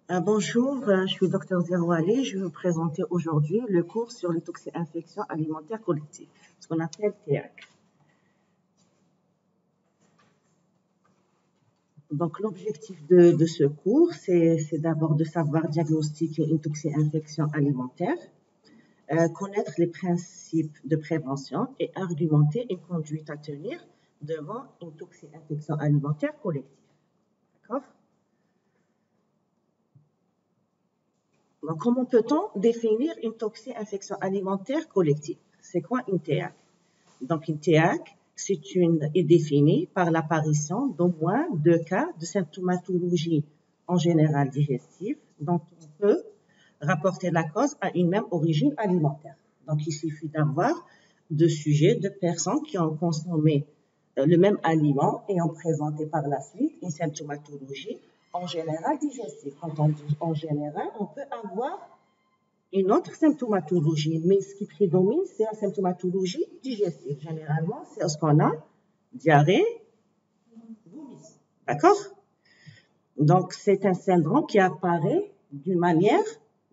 Bonjour, je suis Dr Zerouali. Je vais vous présenter aujourd'hui le cours sur les toxi-infections alimentaires collectives, ce qu'on appelle TEAC. Donc, l'objectif de ce cours, c'est d'abord de savoir diagnostiquer une toxi-infection alimentaire, connaître les principes de prévention et argumenter une conduite à tenir devant une toxi-infection alimentaire collective. D'accord ? Donc, comment peut-on définir une toxi-infection alimentaire collective? C'est quoi une TEAC? Donc, une TEAC, est définie par l'apparition d'au moins 2 cas de symptomatologie en général digestive dont on peut rapporter la cause à une même origine alimentaire. Donc, il suffit d'avoir 2 sujets, 2 personnes qui ont consommé le même aliment et ont présenté par la suite une symptomatologie en général digestive. Quand on dit en général, on peut avoir une autre symptomatologie, mais ce qui prédomine, c'est la symptomatologie digestive. Généralement, c'est ce qu'on a, diarrhée, vomi. D'accord? Donc, c'est un syndrome qui apparaît d'une manière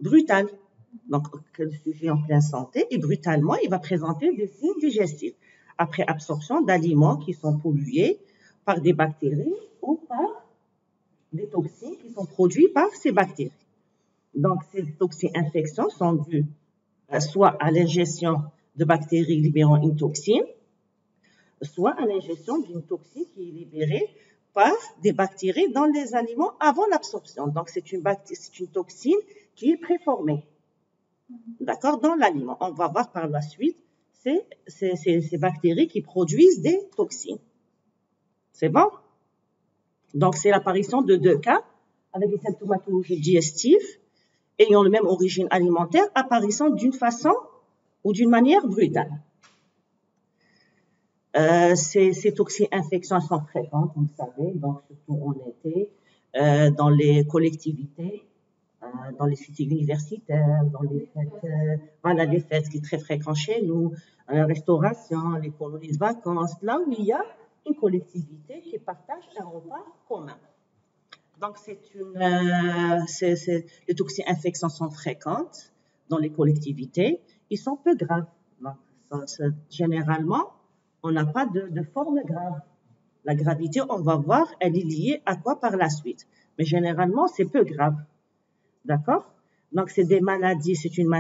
brutale. Donc, le sujet en pleine santé, et brutalement, il va présenter des signes digestifs après absorption d'aliments qui sont pollués par des bactéries ou par des toxines qui sont produits par ces bactéries. Donc, ces toxi-infections sont dues soit à l'ingestion de bactéries libérant une toxine, soit à l'ingestion d'une toxine qui est libérée par des bactéries dans les aliments avant l'absorption. Donc, c'est une toxine qui est préformée, d'accord, dans l'aliment. On va voir par la suite ces bactéries qui produisent des toxines. C'est bon? Donc, c'est l'apparition de 2 cas avec des symptomatologies digestives ayant la même origine alimentaire, apparaissant d'une façon ou d'une manière brutale. Ces toxi-infections sont fréquentes, vous le savez, donc surtout en été, dans les collectivités, dans les cités universitaires, dans les fêtes, voilà, les fêtes qui sont très fréquentes chez nous, la restauration, les colonies de vacances, là où il y a une collectivité qui partage un repas commun. Donc, les toxi-infections sont fréquentes dans les collectivités. Ils sont peu graves. Donc, généralement, on n'a pas de forme grave. La gravité, on va voir, elle est liée à quoi par la suite. Mais généralement, c'est peu grave. D'accord? Donc, c'est des maladies, c'est une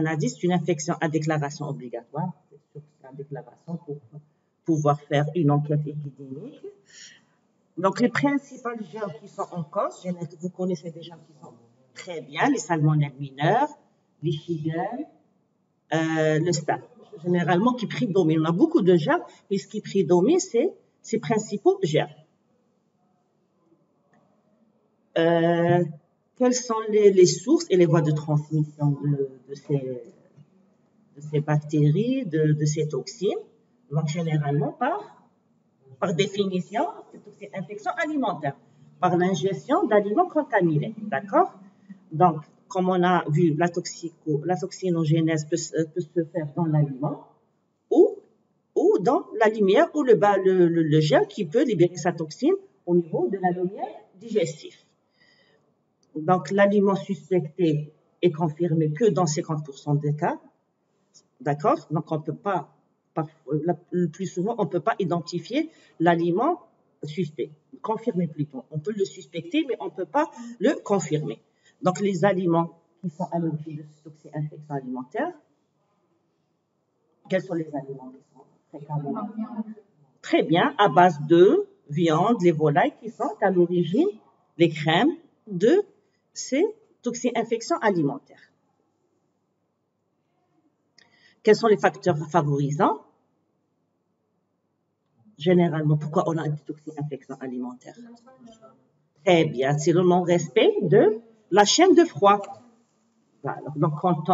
infection à déclaration obligatoire. C'est la déclaration pour pouvoir faire une enquête épidémique. Donc, les principales germes qui sont en cause, vous connaissez des germes qui sont très bien, les salmonelles mineurs, les shigelles, le staph, généralement qui prédominent. On a beaucoup de germes, mais ce qui prédomine, c'est ces principaux germes. Quelles sont les sources et les voies de transmission de ces bactéries, de ces toxines? Donc, généralement, par définition, c'est une infection alimentaire, par l'ingestion d'aliments contaminés, d'accord? Donc, comme on a vu, la toxinogénèse peut se faire dans l'aliment ou dans la lumière ou le gel qui peut libérer sa toxine au niveau de la lumière digestive. Donc, l'aliment suspecté est confirmé que dans 50% des cas, d'accord? Donc, on ne peut pas, le plus souvent, on ne peut pas identifier l'aliment suspect, confirmé plutôt. On peut le suspecter, mais on ne peut pas le confirmer. Donc, les aliments qui sont à l'origine de cette toxi-infection alimentaire, quels sont les aliments qui sont fréquemment? Très bien, à base de viande, les volailles qui sont à l'origine, les crèmes de ces toxi-infections alimentaires. Quels sont les facteurs favorisants? Généralement, pourquoi on a une toxi-infection alimentaire? Très bien, c'est le non-respect de la chaîne de froid. Voilà. Donc, quand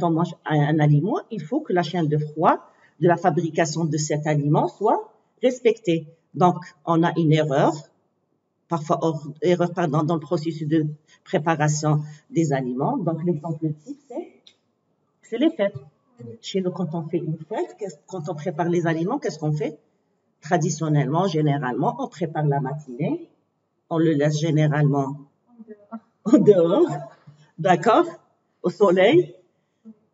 on mange un aliment, il faut que la chaîne de froid de la fabrication de cet aliment soit respectée. Donc, on a une erreur, parfois dans le processus de préparation des aliments. Donc, l'exemple type, c'est les fêtes. Chez nous, quand on fait une fête, quand on prépare les aliments, qu'est-ce qu'on fait? Traditionnellement, généralement, on prépare la matinée, on le laisse généralement dehors, d'accord, au soleil.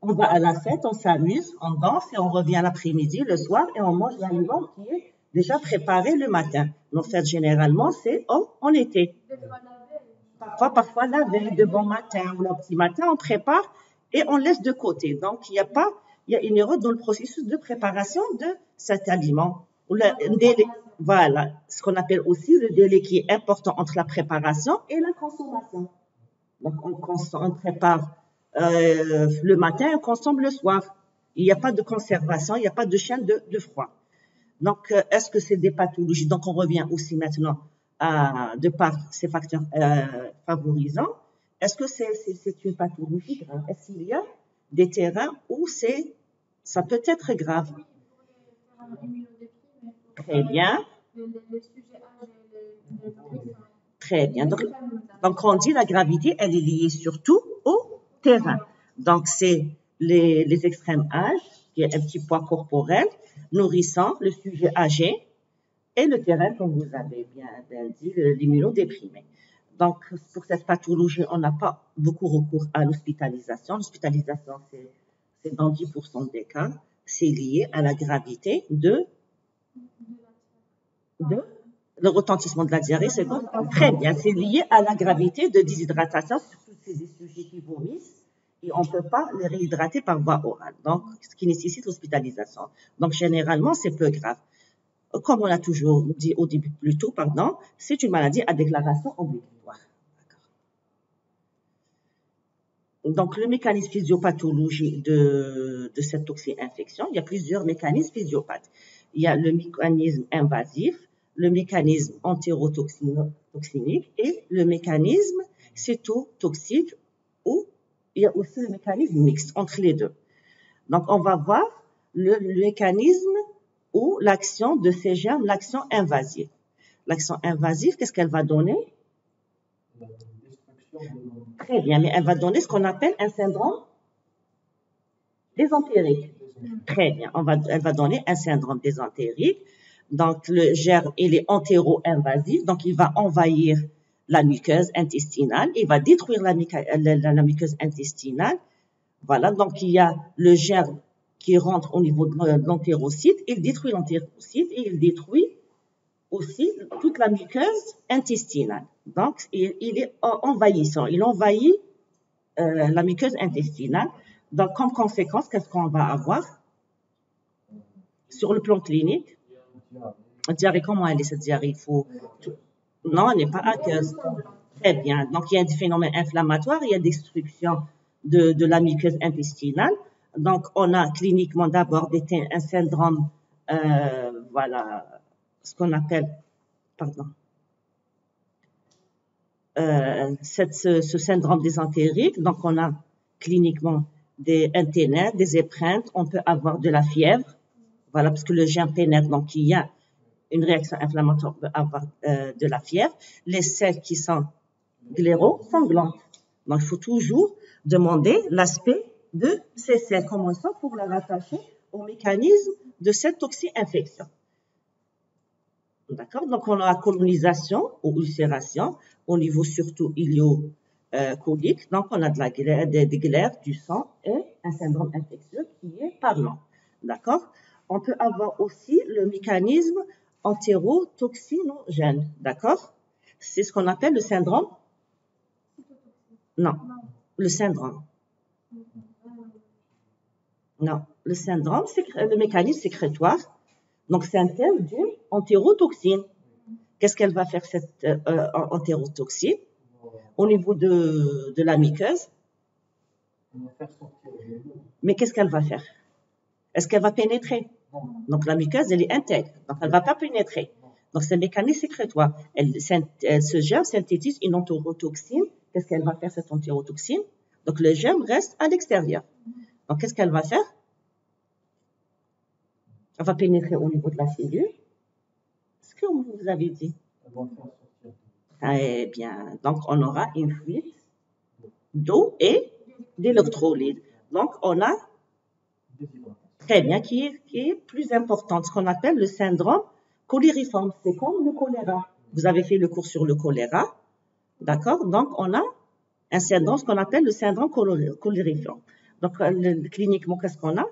On va à la fête, on s'amuse, on danse et on revient l'après-midi, le soir, et on mange l'aliment qui est déjà préparé le matin. Nos fêtes, généralement, c'est en été. Parfois la veille, de bon matin ou le petit matin, on prépare et on laisse de côté. Donc, il y a une erreur dans le processus de préparation de cet aliment. Ou le délai, voilà, ce qu'on appelle aussi le délai qui est important entre la préparation et la consommation. Donc, on prépare le matin et on consomme le soir. Il n'y a pas de conservation, il n'y a pas de chaîne de froid. Donc, est-ce que c'est des pathologies? Donc, on revient aussi maintenant de par ces facteurs favorisants. Est-ce que c'est une pathologie grave? Est-ce qu'il y a des terrains où ça peut être grave? Très bien. Très bien. Donc, on dit la gravité, elle est liée surtout au terrain. Donc, c'est les extrêmes âges, qui est un petit poids corporel, nourrissant, le sujet âgé, et le terrain, comme vous avez bien dit, l'immunodéprimé. Donc, pour cette pathologie, on n'a pas beaucoup recours à l'hospitalisation. L'hospitalisation, c'est dans 10% des cas. C'est lié à la gravité de le retentissement de la diarrhée, c'est quoi? Très bien, c'est lié à la gravité de déshydratation, surtout c'est des sujets qui vomissent et on ne peut pas les réhydrater par voie orale, donc ce qui nécessite l'hospitalisation. Donc généralement, c'est peu grave. Comme on l'a toujours dit au début plus tôt, pardon, c'est une maladie à déclaration obligatoire. Donc le mécanisme physiopathologique de cette toxi-infection, il y a plusieurs mécanismes physiopathes. Il y a le mécanisme invasif, le mécanisme entérotoxinique et le mécanisme cétotoxique, ou il y a aussi le mécanisme mixte entre les deux. Donc, on va voir le mécanisme ou l'action de ces germes, l'action invasive. L'action invasive, qu'est-ce qu'elle va donner? Très bien, mais elle va donner ce qu'on appelle un syndrome désentérique. Très bien, elle va donner un syndrome désentérique. Donc, le germe, il est entéro-invasif, donc il va envahir la muqueuse intestinale, il va détruire la muqueuse intestinale. Voilà, donc il y a le germe qui rentre au niveau de l'entérocyte, il détruit l'entérocyte et il détruit aussi toute la muqueuse intestinale. Donc, il est envahissant, il envahit la muqueuse intestinale. Donc, comme conséquence, qu'est-ce qu'on va avoir sur le plan clinique? Diarrhée, comment elle est cette diarrhée? Non, elle n'est pas aqueuse. Très bien. Donc, il y a des phénomènes inflammatoires, il y a destruction de la muqueuse intestinale. Donc, on a cliniquement d'abord un syndrome, voilà, ce qu'on appelle, pardon, ce syndrome désentérique. Donc, on a cliniquement un ténèbres, des épreintes, on peut avoir de la fièvre, voilà, parce que le germe pénètre, donc il y a une réaction inflammatoire, on peut avoir de la fièvre. Les selles qui sont gléro-sanglantes. Donc, il faut toujours demander l'aspect de ces selles, comment ça, pour la rattacher au mécanisme de cette toxi-infection. D'accord? Donc, on a colonisation ou ulcération au niveau surtout ilio-colique. Donc, on a des glaires, du sang et un syndrome infectieux qui est parlant. D'accord? On peut avoir aussi le mécanisme entérotoxinogène. D'accord? C'est ce qu'on appelle le syndrome. Non, le syndrome. Non, le syndrome, c'est le mécanisme sécrétoire. Donc, c'est un thème d'une entérotoxine. Qu'est-ce qu'elle va faire, cette entérotoxine, au niveau de la muqueuse? Mais qu'est-ce qu'elle va faire? Est-ce qu'elle va pénétrer? Donc, la muqueuse, elle est intègre. Donc, elle ne va pas pénétrer. Donc, c'est un mécanisme sécrétoire. Ce germe synthétise une entérotoxine. Qu'est-ce qu'elle va faire, cette entérotoxine? Donc, le germe reste à l'extérieur. Donc, qu'est-ce qu'elle va faire? Elle va pénétrer au niveau de la cellule. Ce que vous avez dit. Très bien. Donc, on aura une fuite d'eau et d'électrolytes. Donc, on a, très bien, qui est plus importante, ce qu'on appelle le syndrome cholériforme. C'est comme le choléra. Vous avez fait le cours sur le choléra. D'accord? Donc, on a un syndrome, ce qu'on appelle le syndrome colérifiant. Donc, cliniquement, qu'est-ce qu'on a?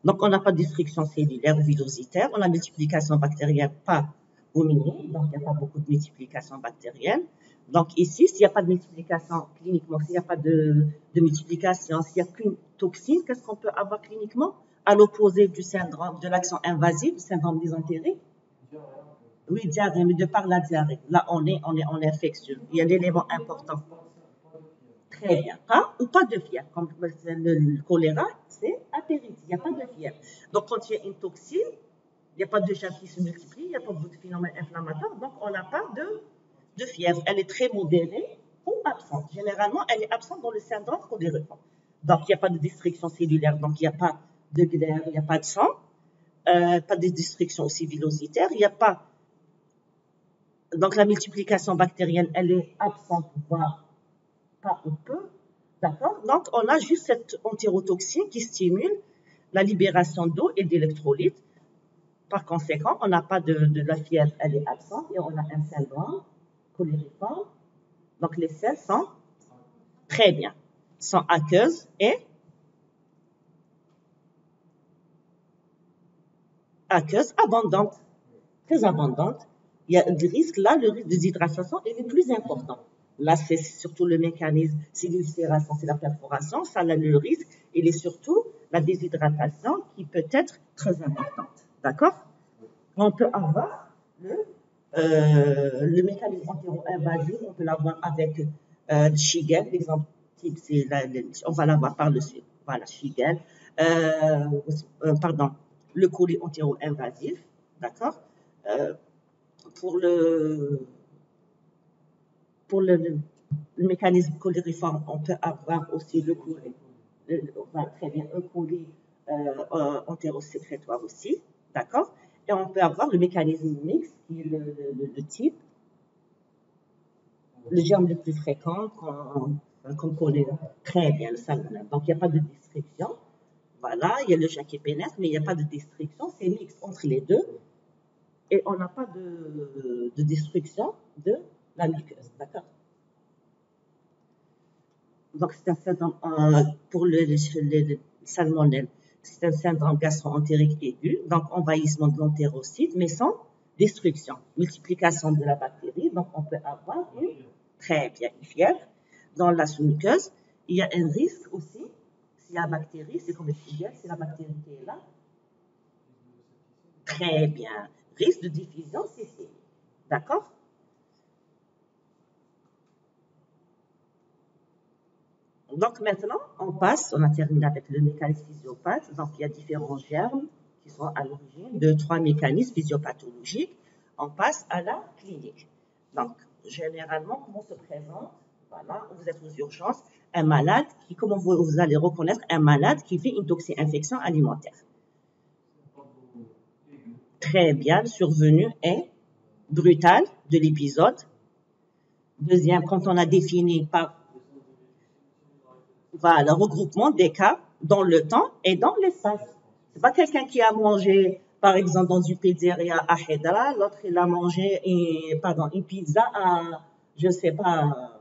Donc, on n'a pas de destruction cellulaire ou villositaire, on a multiplication bactérienne pas hominine, donc il n'y a pas beaucoup de multiplication bactérienne. Donc ici, s'il n'y a pas de multiplication cliniquement, s'il n'y a pas de multiplication, s'il n'y a qu'une toxine, qu'est-ce qu'on peut avoir cliniquement? À l'opposé du syndrome de l'action invasive, du syndrome dysentérique. Oui, diarrhée, mais de par la diarrhée. Là, on est infectieux. Il y a l'élément important. Très bien. Pas ou pas de fièvre. Comme le choléra, c'est apéritif. Il n'y a pas de fièvre. Donc, quand il y a une toxine, il n'y a pas de germes qui se multiplient, il n'y a pas de phénomène inflammatoire, donc on n'a pas de fièvre. Elle est très modérée ou absente. Généralement, elle est absente dans le syndrome cholérique. Donc, il n'y a pas de destruction cellulaire, donc il n'y a pas de glaire, il n'y a pas de sang, pas de destruction aussi villositaire, il n'y a pas. Donc, la multiplication bactérienne, elle est absente, voire pas ou peu. D'accord? Donc, on a juste cette entérotoxine qui stimule la libération d'eau et d'électrolytes. Par conséquent, on n'a pas de la fièvre, elle est absente et on a un syndrome colériforme. Donc, les selles sont très bien, sont aqueuses et abondantes, très abondantes. Il y a le risque de déshydratation est le plus important. Là, c'est surtout le mécanisme, c'est l'ulcération, c'est la perforation, ça a le risque, il est surtout la déshydratation qui peut être très importante. D'accord? On peut avoir le mécanisme entéro-invasif, on peut l'avoir avec le Shigel, l'exemple type, on va l'avoir par le suite. Voilà, Shigel. Pardon, le colis entéro-invasif, d'accord? Pour le mécanisme colériforme, on peut avoir aussi le colis, très bien, un colis entérosécrétoire aussi, d'accord? Et on peut avoir le mécanisme mixte, qui est le type, le germe le plus fréquent qu'on connaît très bien, le salmonelle. Donc, il n'y a pas de destruction. Voilà, il y a le jet qui pénètre, mais il n'y a pas de destruction. C'est mixte entre les deux. Et on n'a pas de destruction de la muqueuse. D'accord? Donc, c'est un syndrome pour le salmonelle. C'est un syndrome gastro-entérique aigu, donc envahissement de l'entérocyte, mais sans destruction. Multiplication de la bactérie, donc on peut avoir très bien une fièvre dans la sous-muqueuse. Il y a un risque aussi, s'il y a la bactérie, c'est comme le Shigel, c'est la bactérie qui est là. Très bien. Risque de diffusion cécile. D'accord? Donc maintenant, on a terminé avec le mécanisme physiopathe. Donc il y a différents germes qui sont à l'origine de 3 mécanismes physiopathologiques. On passe à la clinique. Donc généralement, comment se présente? Voilà, vous êtes aux urgences, un malade comment vous allez reconnaître un malade qui fait une toxi-infection alimentaire? Très bien, survenu est brutal de l'épisode. Deuxième, quand on a défini par le regroupement des cas dans le temps et dans l'espace. C'est pas quelqu'un qui a mangé, par exemple, dans une pizzeria à Hedra, l'autre il a mangé une pizza à, je sais pas,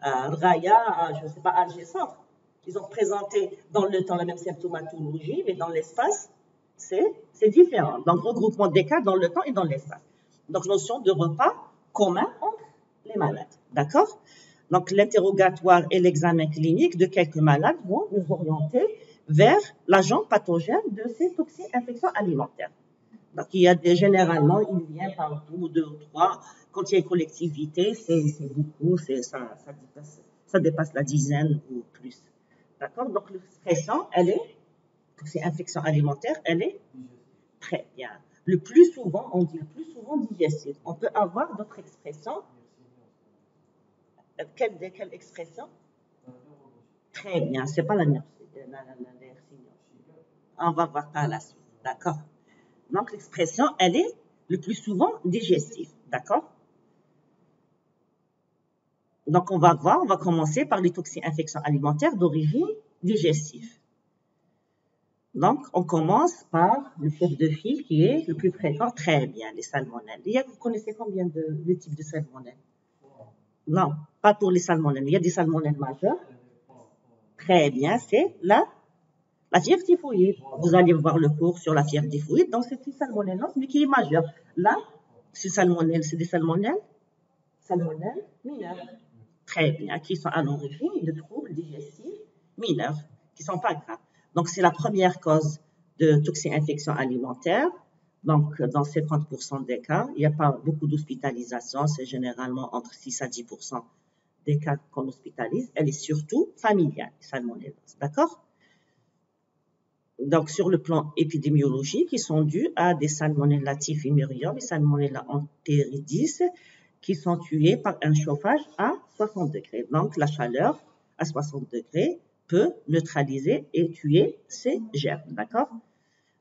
à Raya, je sais pas, à Alger Centre. Ils ont présenté dans le temps la même symptomatologie, mais dans l'espace, c'est différent. Donc, regroupement des cas dans le temps et dans l'espace. Donc, notion de repas commun entre les malades. D'accord? Donc, l'interrogatoire et l'examen clinique de quelques malades vont nous orienter vers l'agent pathogène de ces toxi-infections alimentaires. Donc, généralement, il vient par 2 ou 3. Quand il y a une collectivité, c'est beaucoup, ça dépasse la dizaine ou plus. D'accord? Donc, l'expression, toxi-infection alimentaire, elle est très bien. Le plus souvent, on dit le plus souvent digestive. On peut avoir d'autres expressions. Quelle expression? Très bien, c'est pas la on va voir par la suite, d'accord? Donc, l'expression, elle est le plus souvent digestive, d'accord? Donc, on va commencer par les toxi-infections alimentaires d'origine digestive. Donc, on commence par le chef de file qui est le plus fréquent. Très bien, les salmonelles. Vous connaissez combien de types de salmonelles? Non, pas pour les salmonelles. Il y a des salmonelles majeures. Très bien, c'est la fièvre typhoïde. Vous allez voir le cours sur la fièvre typhoïde. Donc, c'est une salmonelle, mais qui est majeure. Là, c'est des salmonelles mineures. Très bien, qui sont à l'origine de troubles digestifs mineurs, qui ne sont pas graves. Donc, c'est la première cause de toxi-infection alimentaire. Donc, dans 50% des cas, il n'y a pas beaucoup d'hospitalisation. C'est généralement entre 6 à 10% des cas qu'on hospitalise. Elle est surtout familiale, salmonellose. D'accord? Donc, sur le plan épidémiologique, ils sont dus à des salmonella typhimurium et salmonella enteritidis qui sont tués par un chauffage à 60 degrés. Donc, la chaleur à 60 degrés peut neutraliser et tuer ces germes, d'accord?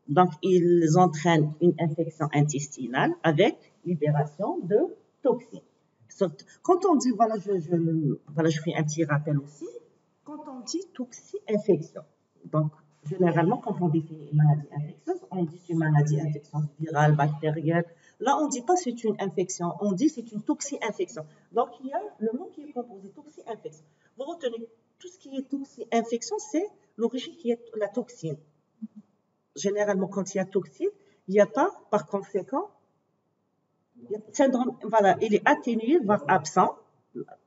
Donc, ils entraînent une infection intestinale avec libération de toxines. Quand on dit, voilà, je fais un petit rappel aussi, quand on dit toxi-infection, donc, généralement, quand on définit une maladie infectieuse, on dit c'est une maladie infectieuse virale, bactérienne. Là, on ne dit pas c'est une infection, on dit c'est une toxi-infection. Donc, il y a le mot qui est composé, toxi-infection. Vous retenez, tout ce qui est toxi-infection, c'est l'origine qui est la toxine. Généralement, quand il y a toxine, il n'y a pas, par conséquent, syndrome, voilà, il est atténué, voire absent.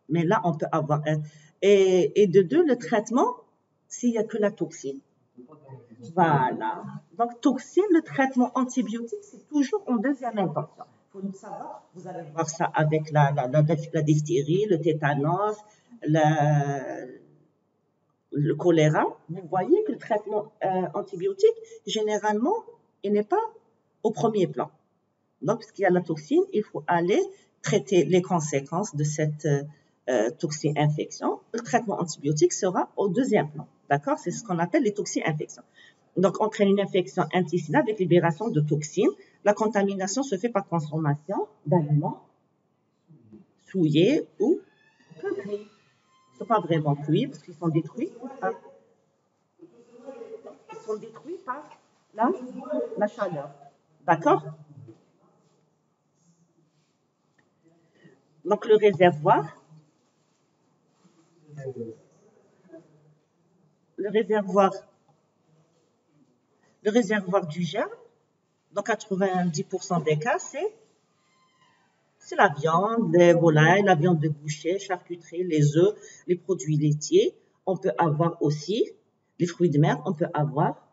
Mais là, on peut avoir un. Et de deux, le traitement, s'il n'y a que la toxine. Voilà. Donc, toxine, le traitement antibiotique, c'est toujours en deuxième intention. Il faut savoir, vous allez voir ça avec la diphtérie, le tétanos, le choléra. Vous voyez que le traitement antibiotique, généralement, il n'est pas au premier plan. Donc, puisqu'il y a la toxine, il faut aller traiter les conséquences de cette toxi-infection. Le traitement antibiotique sera au deuxième plan. D'accord? C'est ce qu'on appelle les toxi-infections. Donc, on traîne une infection intestinale avec libération de toxines. La contamination se fait par consommation d'aliments souillés ou peu cuits. Ils ne sont pas vraiment cuits parce qu'ils sont détruits. Ils sont détruits par la chaleur. D'accord? Donc, le réservoir du germe, dans 90% des cas, c'est la viande, les volailles, la viande de boucher, charcuterie, les œufs, les produits laitiers. On peut avoir aussi les fruits de mer, on peut avoir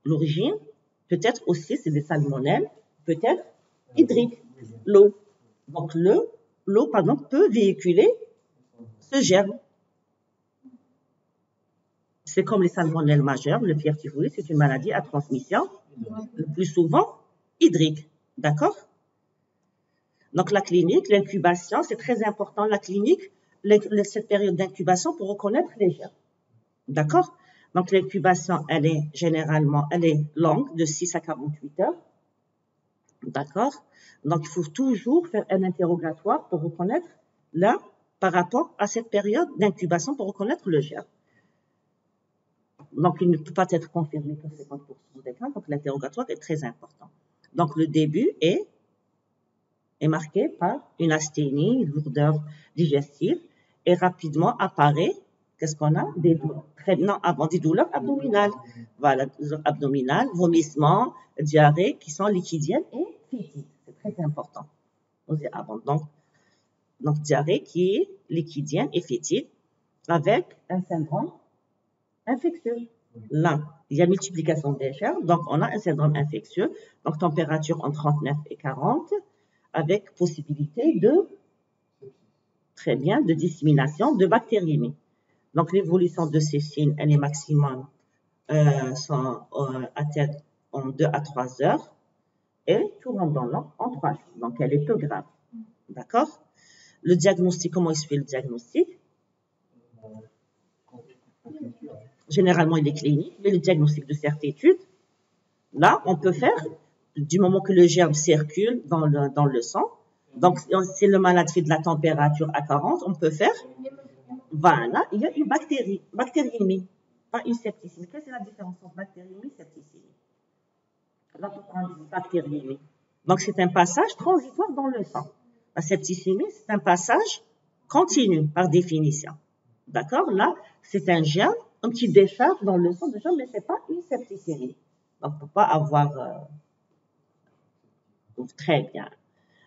l'origine, peut-être aussi c'est des salmonelles, peut-être hydrique, l'eau. Donc l'eau, par exemple, peut véhiculer ce germe. C'est comme les salmonelles majeures, le fièvre typhoïde, c'est une maladie à transmission, le plus souvent hydrique. D'accord? Donc la clinique, l'incubation, c'est très important. La clinique, cette période d'incubation pour reconnaître les germes. D'accord? Donc l'incubation, elle est longue, de 6 à 48 heures. D'accord? Donc il faut toujours faire un interrogatoire pour reconnaître par rapport à cette période d'incubation pour reconnaître le germe. Donc, il ne peut pas être confirmé que 50% des cas, donc l'interrogatoire est très important. Donc, le début est marqué par une asthénie, une lourdeur digestive, et rapidement apparaît, qu'est-ce qu'on a? Des douleurs abdominales. Voilà, douleurs abdominales, vomissements, diarrhée, qui sont liquidiennes et fétides. C'est très important. Donc, diarrhée qui est liquidienne et fétide, avec un syndrome infectieux. Là, il y a multiplication des germes, donc on a un syndrome infectieux, donc température entre 39 et 40, avec possibilité de dissémination de bactériémie. Donc l'évolution de ces signes, elle est maximum atteinte en 2 à 3 heures et tout rentre dans l'ordre en 3 jours. Donc elle est peu grave. D'accord? Le diagnostic, comment il se fait le diagnostic? Généralement, il est clinique, mais le diagnostic de certitude, là, on peut faire, du moment que le germe circule dans le sang, donc si le malade fait de la température à 40, on peut faire, voilà, il y a une bactériémie. pas une septicémie. Quelle est la différence entre bactériémie et septicémie? Là, pourquoi on dit bactériémie? Donc, c'est un passage transitoire dans le sang. La septicémie, c'est un passage continu, par définition. D'accord? Là, c'est un germe, un petit décharge dans le sang de germe, mais c'est pas une septicémie. Donc, on ne peut pas avoir... très bien.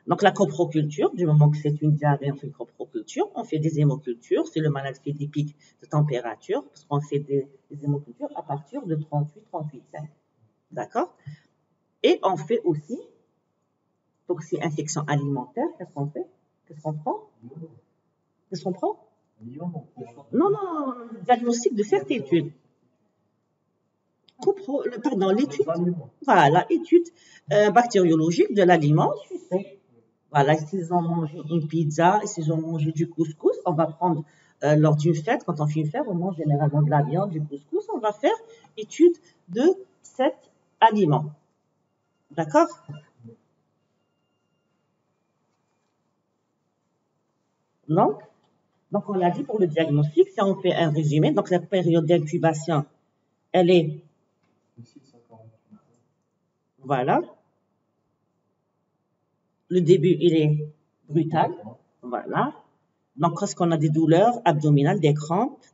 Donc, la coproculture, du moment que c'est une diarrhée, on fait une coproculture. On fait des hémocultures, c'est le malade qui fait des pics de température, parce qu'on fait des hémocultures à partir de 38,5. D'accord? Et on fait aussi, toxi-infection alimentaire, qu'est-ce qu'on fait? Qu'est-ce qu'on prend? Qu'est-ce qu'on prend? Non, non, diagnostic de certitude. Pardon, l'étude, voilà, étude bactériologique de l'aliment suspect. Voilà, s'ils ont mangé une pizza, s'ils ont mangé du couscous, on va prendre, lors d'une fête, quand on fait une fête, on mange généralement de la viande, du couscous, on va faire étude de cet aliment. D'accord? Donc, on l'a dit pour le diagnostic, si on fait un résumé, donc la période d'incubation, elle est, voilà, le début, il est brutal, voilà. Donc, lorsqu'on a des douleurs abdominales, des crampes,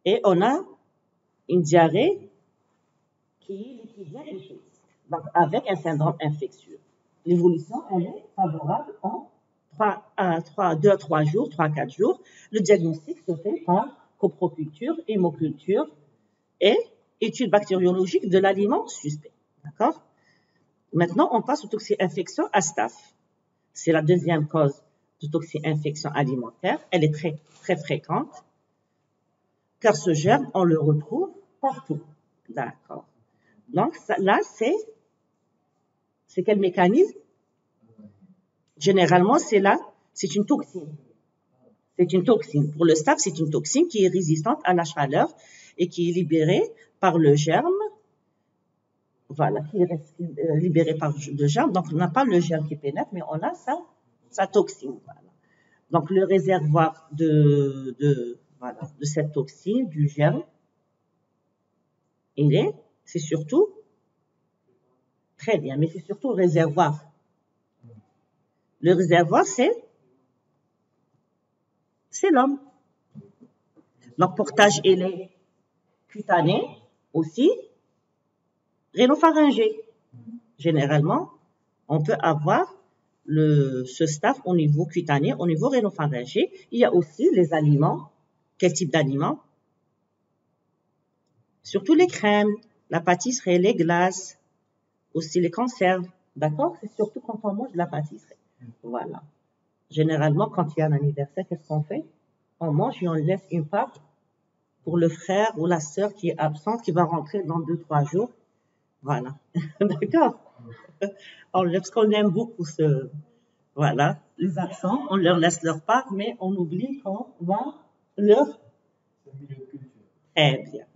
et on a une diarrhée qui est lipidienne et fixe, donc avec un syndrome infectieux. L'évolution, elle est favorable en 2 à 3 jours, 3 à 4 jours. Le diagnostic se fait par coproculture, hémoculture et étude bactériologique de l'aliment suspect. D'accord? Maintenant, on passe aux toxi-infections à staph. C'est la deuxième cause de toxi-infection alimentaire. Elle est très, très fréquente, car ce germe, on le retrouve partout. D'accord. Donc, là, c'est quel mécanisme? Généralement, c'est une toxine. C'est une toxine. Pour le staph, c'est une toxine qui est résistante à la chaleur et qui est libérée par le germe. Voilà, qui est libérée par le germe. Donc, on n'a pas le germe qui pénètre, mais on a sa toxine. Voilà. Donc, le réservoir de cette toxine, du germe, c'est surtout, très bien, mais c'est surtout le réservoir. Le réservoir, c'est l'homme. Donc, portage ailé cutané aussi, rhinopharyngé. Généralement, on peut avoir ce staph au niveau cutané, au niveau rhinopharyngé. Il y a aussi les aliments. Quel type d'aliments? Surtout les crèmes, la pâtisserie, les glaces, aussi les conserves. D'accord? C'est surtout quand on mange de la pâtisserie. Voilà. Généralement, quand il y a un anniversaire, qu'est-ce qu'on fait? On mange et on laisse une part pour le frère ou la sœur qui est absente, qui va rentrer dans 2-3 jours. Voilà. D'accord? Parce qu'on aime beaucoup voilà, les absents, on leur laisse leur part, mais on oublie qu'on va leur... Très bien.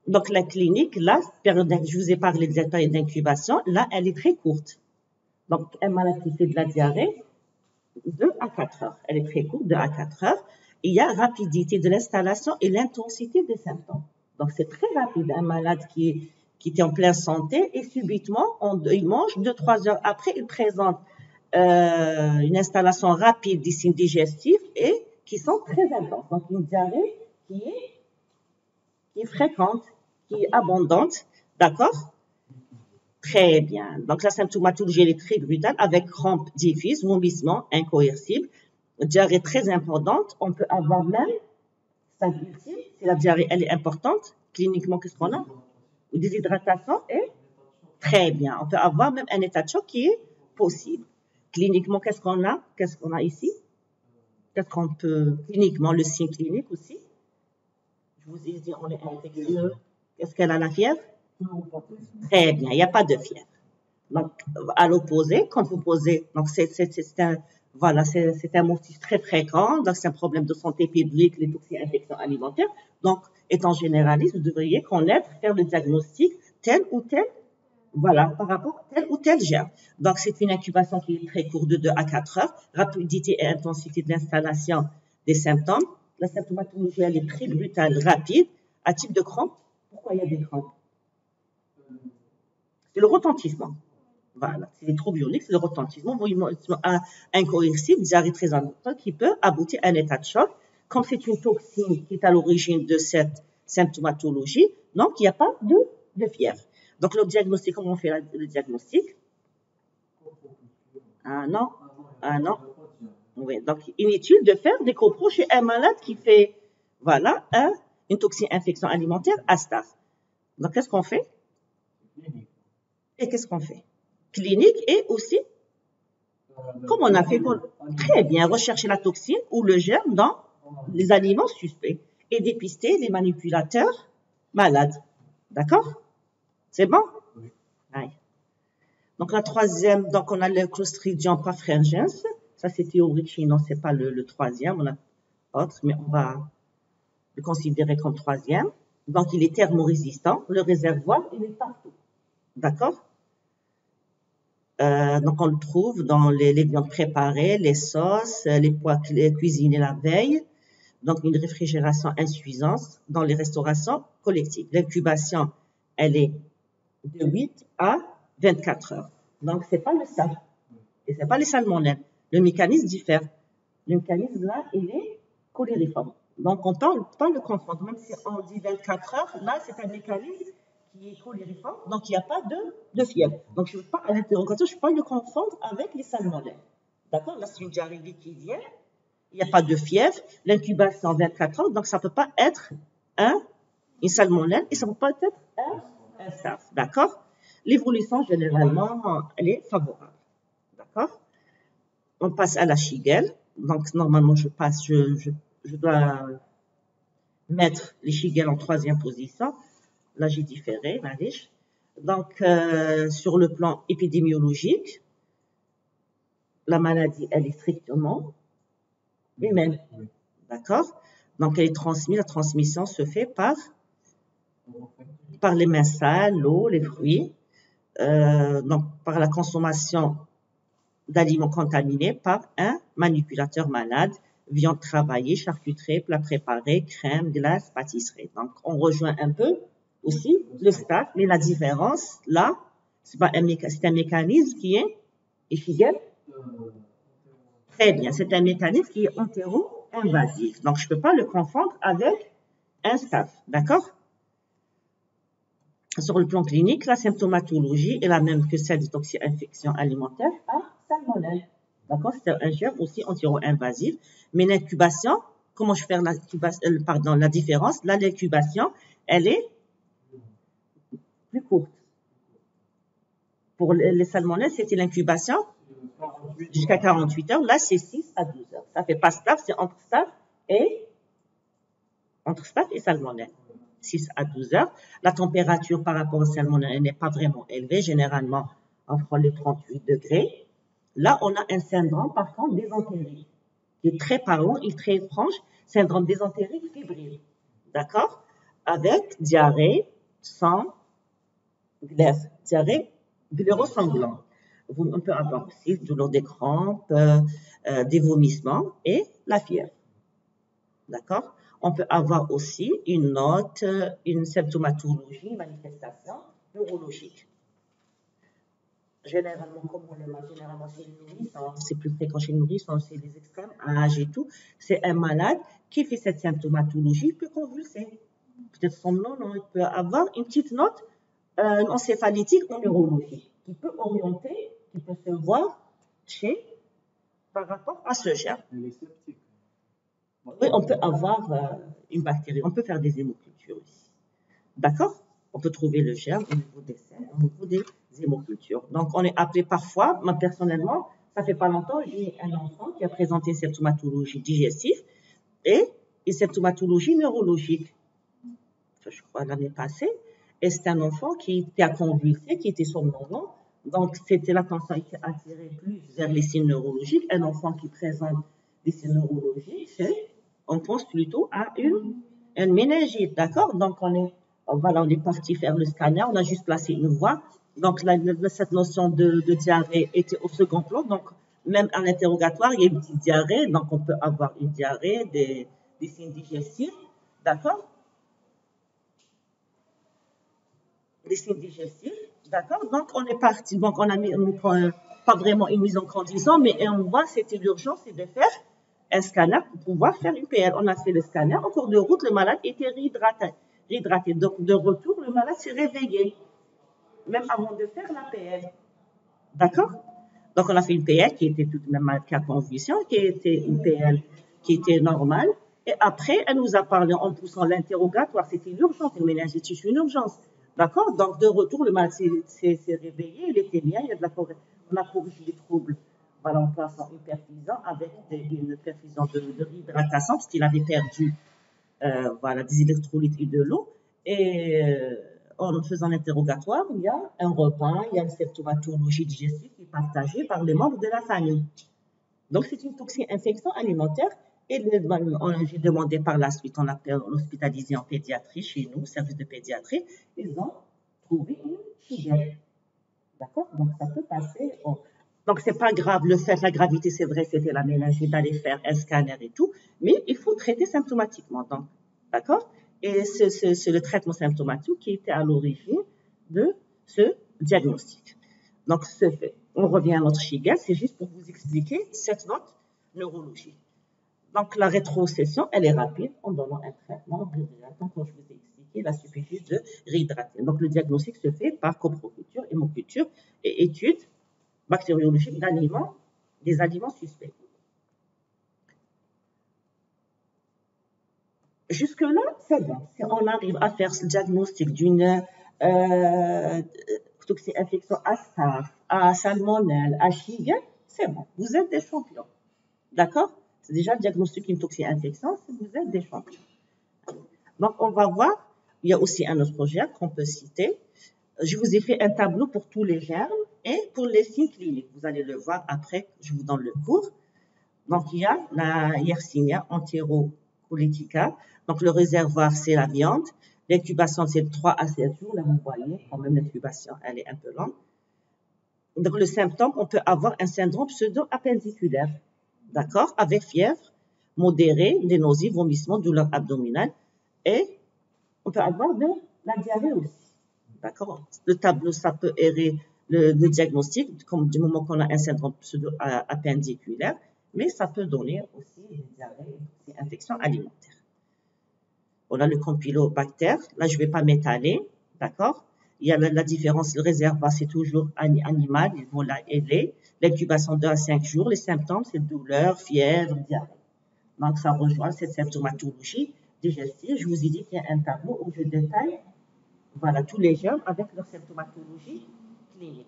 Donc, la clinique, là, je vous ai parlé de la période d'incubation, là, elle est très courte. Donc, un malade qui fait de la diarrhée, 2 à 4 heures. Elle est très courte, 2 à 4 heures. Il y a rapidité de l'installation et l'intensité des symptômes. Donc, c'est très rapide. Un malade qui était en pleine santé et subitement, il mange 2-3 heures après, il présente une installation rapide des signes digestifs et qui sont très intenses. Donc, une diarrhée qui est fréquente, qui est abondante. D'accord? Très bien. Donc, la symptomatologie, elle est très brutale avec crampes diffuses, vomissement incoercible, diarrhée très importante. On peut avoir même stade ultime, si la diarrhée, elle est importante. Cliniquement, qu'est-ce qu'on a? Une déshydratation est très bien. On peut avoir même un état de choc qui est possible. Cliniquement, qu'est-ce qu'on a? Qu'est-ce qu'on a ici? Qu'est-ce qu'on peut... Cliniquement, le signe clinique aussi. Je vous ai dit, on est infectieux. Qu'est-ce qu'elle a, la fièvre? Très bien, il n'y a pas de fièvre. Donc, à l'opposé, quand vous posez, donc c'est un motif très fréquent, donc c'est un problème de santé publique, les toxi-infections alimentaires. Donc, étant généraliste, vous devriez connaître, faire le diagnostic tel ou tel, voilà, par rapport à tel ou tel germe. Donc, c'est une incubation qui est très courte de 2 à 4 heures, rapidité et intensité de l'installation des symptômes. la symptomatologie, elle est très brutale, rapide, à type de crampe. Pourquoi il y a des crampes? C'est le retentissement. Voilà, c'est les troubles ioniques, c'est le retentissement, mouvement incoercible, diarrhée très importante, qui peut aboutir à un état de choc. Comme c'est une toxine qui est à l'origine de cette symptomatologie, donc il n'y a pas de fièvre. Donc le diagnostic, comment on fait le diagnostic? Ah non, ah non. Oui, donc inutile de faire des copros chez un malade qui fait, voilà, une toxine-infection alimentaire à staph. Donc qu'est-ce qu'on fait? Et qu'est-ce qu'on fait? Clinique et aussi, comme on a fait pour très bien rechercher la toxine ou le germe dans les aliments suspects et dépister les manipulateurs malades. D'accord? C'est bon? Oui. Donc la troisième, donc on a le Clostridium perfringens. Ça c'est théorique chez nous, c'est pas le troisième, on a autre, mais on va le considérer comme troisième. Donc il est thermorésistant, le réservoir il est partout. D'accord? Donc on le trouve dans les viandes préparées, les sauces, les pois cuisinés la veille. Donc une réfrigération insuffisante dans les restaurations collectives. L'incubation, elle est de 8 à 24 heures. Donc c'est pas le staph et c'est pas les salmonelles. Le mécanisme diffère. Le mécanisme là, il est colériforme. Donc on peut pas le confondre. Même si on dit 24 heures, là c'est un mécanisme qui est colériforme, donc il n'y a pas de fièvre. Donc je ne veux pas, à l'interrogatoire, je ne peux pas le confondre avec les salmonelles. D'accord? Là, c'est une diarrhée liquidienne, il n'y a pas de fièvre, l'incubation 24 heures, donc ça ne peut pas être une salmonelle et ça ne peut pas être un staph. D'accord? L'évolution, généralement, elle est favorable. D'accord? On passe à la Shigelle. Donc, normalement, je dois mettre les Shigelle en troisième position. Là, j'ai différé, معليش. Donc, sur le plan épidémiologique, la maladie, elle est strictement humaine. D'accord? Donc, elle est transmise, la transmission se fait par les mains sales, l'eau, les fruits, donc par la consommation d'aliments contaminés par un manipulateur malade, viande travaillée, charcuterie, plats préparés, crème, glace, pâtisserie. Donc, on rejoint un peu aussi le staph, mais la différence, là, c'est un mécanisme qui est efficace. Très bien, c'est un mécanisme qui est entéro-invasif. Donc, je ne peux pas le confondre avec un staph, d'accord? Sur le plan clinique, la symptomatologie est la même que celle des toxi-infections alimentaires à salmonelle. D'accord? C'est un germe aussi entéro-invasif. Mais l'incubation, comment je fais la différence? Là, l'incubation, elle est plus courte. Pour les salmonelles, c'était l'incubation jusqu'à 48 heures. Là, c'est 6 à 12 heures. Ça fait pas staph, c'est entre staph et salmonelle. 6 à 12 heures. La température par rapport au salmonelle n'est pas vraiment élevée, généralement entre les 38 degrés. Là, on a un syndrome, par contre, désentérique, qui est très parlant et très étrange, syndrome désentérique fébrile. D'accord? Avec diarrhée, sang, glaire, diarrhée gléro-sanglante. On peut avoir aussi douleur des crampes, des vomissements et la fièvre. D'accord? On peut avoir aussi une symptomatologie, une manifestation neurologique. Généralement, comme on le dit, généralement chez les nourrissons, c'est plus fréquent chez les nourrissons, c'est les extrêmes âges et tout. C'est un malade qui fait cette symptomatologie, il peut convulser. Peut-être son nom, il peut avoir une petite note encéphalétique en neurologie, qui peut orienter, qui peut se voir par rapport à ce germe. Oui, on peut avoir une bactérie, on peut faire des hémocultures aussi. D'accord? On peut trouver le germe au niveau des selles, au niveau des hémocultures. Donc, on est appelé parfois, moi personnellement, ça fait pas longtemps, j'ai un enfant qui a présenté une symptomatologie digestive et une symptomatologie neurologique. Je crois l'année passée. Et c'est un enfant qui a convulsé, qui était somnolent. Donc, c'était l'attention qui attirée plus vers les signes neurologiques. Un enfant qui présente des signes neurologiques, on pense plutôt à une méningite, d'accord? Donc, on est parti faire le scanner, on a juste placé une voie. Donc, cette notion de diarrhée était au second plan. Donc, même à l'interrogatoire, il y a une petite diarrhée. Donc, on peut avoir une diarrhée, des des signes digestifs, d'accord? Les signes digestifs, d'accord? Donc, on est parti. Donc, on a mis pas vraiment une mise en condition, mais on voit c'était l'urgence, c'est de faire un scanner pour pouvoir faire une PL. On a fait le scanner. En cours de route, le malade était réhydraté. Donc, de retour, le malade s'est réveillé, même avant de faire la PL. D'accord? Donc, on a fait une PL qui était tout de même à convulsion, qui était une PL qui était normale. Et après, elle nous a parlé en poussant l'interrogatoire. C'était l'urgence, une méningite, une urgence. D'accord? Donc, de retour, le malade s'est réveillé, il était bien, il y a on a corrigé les troubles. Voilà, en plaçant une perfusion avec une perfusion de réhydratation, parce qu'il avait perdu voilà, des électrolytes et de l'eau. Et en faisant l'interrogatoire, il y a un repas, il y a une symptomatologie digestive qui est partagée par les membres de la famille. Donc, c'est une toxine-infection alimentaire. Et j'ai demandé par la suite, on a hospitalisé en pédiatrie chez nous, service de pédiatrie, ils ont trouvé une Shigelle. D'accord? Donc, ça peut passer. Donc, c'est pas grave. Le fait, la gravité, c'est vrai, c'était la méningite d'aller faire un scanner et tout, mais il faut traiter symptomatiquement. Donc, d'accord? Et c'est le traitement symptomatique qui était à l'origine de ce diagnostic. Donc, on revient à notre Shigelle, c'est juste pour vous expliquer cette note neurologie. Donc, la rétrocession, elle est rapide en donnant un traitement réhydratant, comme je vous ai expliqué, il suffit juste de réhydrater. Donc, le diagnostic se fait par coproculture, hémoculture et études bactériologiques d'aliments, des aliments suspects. Jusque-là, c'est bon. Si on arrive à faire ce diagnostic d'une infection à staph, à salmonelle, à Shigelle, c'est bon. Vous êtes des champions. D'accord? C'est déjà le diagnostic d'une toxi-infection, vous êtes des champions. Donc, on va voir, il y a aussi un autre germe qu'on peut citer. Je vous ai fait un tableau pour tous les germes et pour les signes cliniques. Vous allez le voir après, je vous donne le cours. Donc, il y a la Yersinia enterocolytica. Donc, le réservoir, c'est la viande. L'incubation, c'est 3 à 7 jours. Là, vous voyez, quand même, l'incubation, elle est un peu longue. Donc, le symptôme, on peut avoir un syndrome pseudo-appendiculaire. D'accord? Avec fièvre modérée, des nausées, vomissements, douleurs abdominales. Et on peut avoir de la diarrhée aussi. D'accord? Le tableau, ça peut errer le diagnostic, comme du moment qu'on a un syndrome pseudo-appendiculaire, mais ça peut donner aussi des diarrhées, des infections alimentaires. On a le campylobactère. Là, je ne vais pas m'étaler. D'accord? Il y a la différence. Le réservoir, c'est toujours animal, volaille et lait. L'incubation 2 à 5 jours. Les symptômes, c'est douleur, fièvre, diarrhée. Donc, ça rejoint cette symptomatologie digestive. Je vous ai dit qu'il y a un tableau où je détaille voilà, tous les germes avec leur symptomatologie clinique.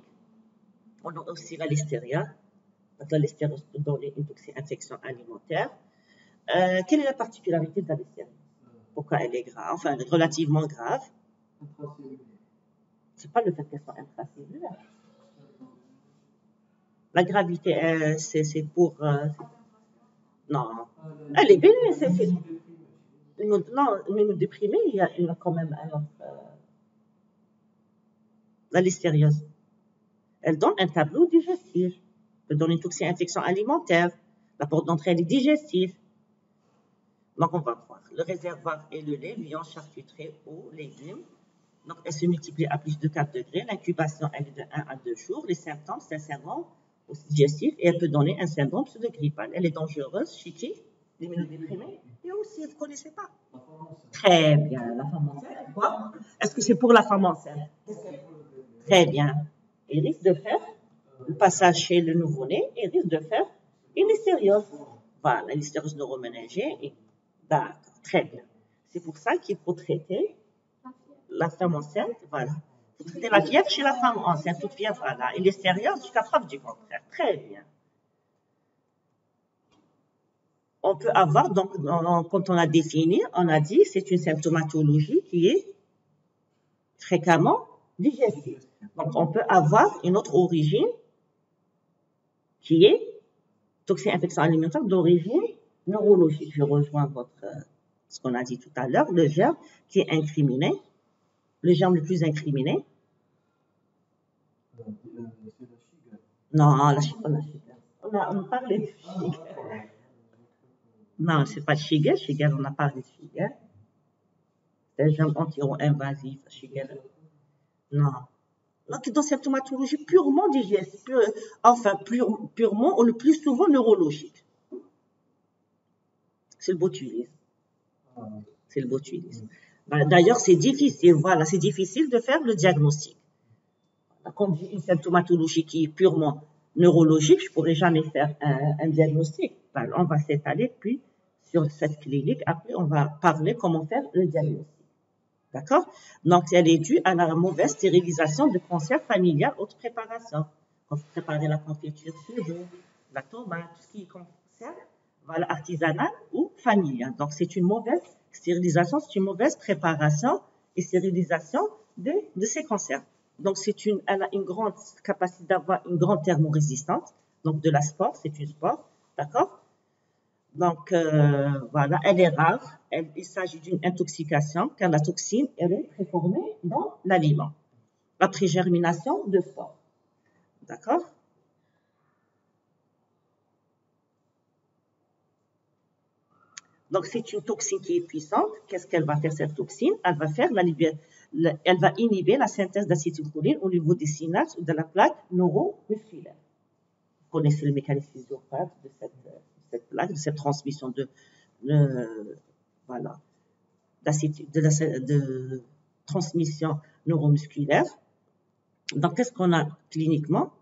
On a aussi la listeria. Donc, la listeria peut donner une toxi-infection alimentaire. Quelle est la particularité de la listeria? Pourquoi elle est grave? Enfin, relativement grave. C'est pas le fait qu'elle soit intracellulaire. La gravité, c'est pour... non, elle est bénigne. Non, immunodéprimée, il y a quand même un autre... la listériose. Elle donne un tableau digestif. Elle donne une toxi-infection alimentaire. La porte d'entrée, elle est digestive. Donc, on va voir. Le réservoir est le lait, viande, charcuterie, eau, légumes. Donc, elle se multiplie à plus de 4 degrés. L'incubation, elle est de 1 à 2 jours. Les symptômes, c'est un syndrome aussi digestif et elle peut donner un syndrome pseudo-grippal. Elle est dangereuse chez qui? Les immunodéprimés. Et aussi, vous ne connaissez pas. Très bien. La femme enceinte, quoi? Est-ce que c'est pour la femme enceinte? Très bien. Il risque de faire le passage chez le nouveau-né, il risque de faire une listériose. Voilà, une listériose neuroméningée. D'accord, très bien. C'est pour ça qu'il faut traiter la femme enceinte, voilà. Il faut traiter la fièvre chez la femme enceinte, toute fièvre, voilà. Et listériose jusqu'à preuve du contraire. Très bien. On peut avoir, donc, quand on a défini, on a dit c'est une symptomatologie qui est fréquemment digestive. Donc, on peut avoir une autre origine qui est toxi-infection alimentaire d'origine neurologique. Je rejoins ce qu'on a dit tout à l'heure, le germe qui est incriminé, le germe le plus incriminé. Non, la Shigelle. On a parlé de Shigelle. Non, c'est pas Shigel. Shigel, on a parlé de Shigel. C'est un germe anti-invasif, Shigel. Non. Donc, dans cette symptomatologie purement digestive, enfin, purement ou le plus souvent neurologique. C'est le botulisme. C'est le botulisme. D'ailleurs, c'est difficile, voilà, c'est difficile de faire le diagnostic. Comme j'ai une symptomatologie qui est purement neurologique, je ne pourrais jamais faire un diagnostic. On va s'étaler, puis sur cette clinique, après, on va parler comment faire le diagnostic. D'accord? Donc, elle est due à la mauvaise stérilisation de conserve familiale haute préparation. Quand vous préparez la confiture chez vous, la tomate, tout ce qui est conserve, voilà, artisanale ou familiale. Donc, c'est une mauvaise stérilisation, c'est une mauvaise préparation et stérilisation de ces conserves. Donc, elle a une grande capacité d'avoir une grande thermorésistance. Donc, de la spore, c'est une spore. D'accord? Donc, voilà, elle est rare. Il s'agit d'une intoxication car la toxine, elle est préformée dans l'aliment. Après germination de spores. D'accord? Donc, c'est une toxine qui est puissante. Qu'est-ce qu'elle va faire, cette toxine? Elle va inhiber la synthèse d'acétylcholine au niveau des synapses ou de la plaque neuromusculaire. Vous connaissez le mécanisme physiopathe de cette plaque, de cette transmission voilà, de transmission neuromusculaire. Donc, qu'est-ce qu'on a cliniquement?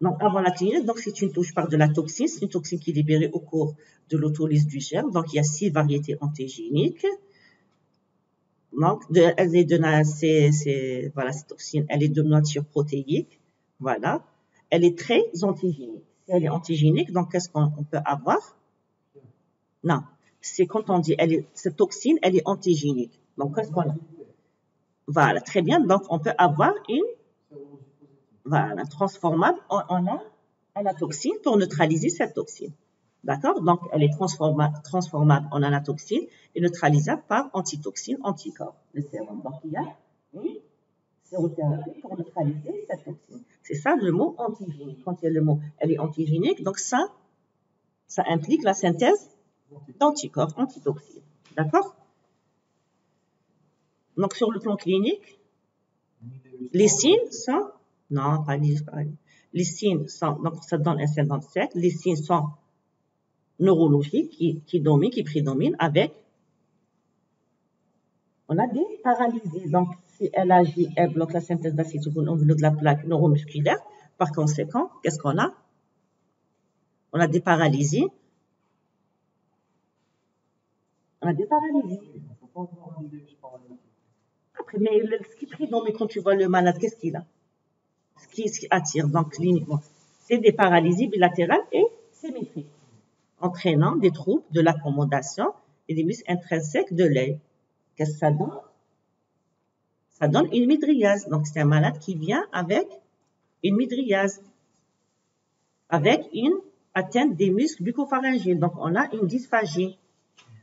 Donc, avant la clinique, donc c'est une touche par de la toxine. C'est une toxine qui est libérée au cours de l'autolyse du germe. Donc, il y a 6 variétés antigéniques. Donc, voilà, cette toxine, elle est de nature protéique. Voilà. Elle est très antigénique. Si elle est antigénique, donc qu'est-ce qu'on peut avoir? Non. C'est quand on dit, cette toxine, elle est antigénique. Donc, qu'est-ce qu'on a? Voilà, très bien. Donc, on peut avoir voilà, transformable en anatoxine pour neutraliser cette toxine. D'accord? Donc, elle est transformable en anatoxine et neutralisable par antitoxine, anticorps, le sérum. Donc, il y a une sérothérapie pour neutraliser cette toxine. C'est ça le mot antigénique. Quand il y a le mot, elle est antigénique, donc ça implique la synthèse d'anticorps, antitoxine. D'accord? Donc, sur le plan clinique, les signes sont, non, pas les signes sont, donc ça donne un syndrome sec, les signes sont neurologiques qui prédominent avec, on a des paralysies. Donc, si elle agit, elle bloque la synthèse d'acétylcholine au niveau de la plaque neuromusculaire. Par conséquent, qu'est-ce qu'on a? On a des paralysies. On a des paralysies. Après, mais ce qui prédomine quand tu vois le malade, qu'est-ce qu'il a? Ce qui attire, donc cliniquement, c'est des paralysies bilatérales et symétriques, entraînant des troubles de l'accommodation et des muscles intrinsèques de l'œil. Qu'est-ce que ça donne? Ça donne une mydriase. Donc, c'est un malade qui vient avec une mydriase, avec une atteinte des muscles bucco-pharyngiens. Donc, on a une dysphagie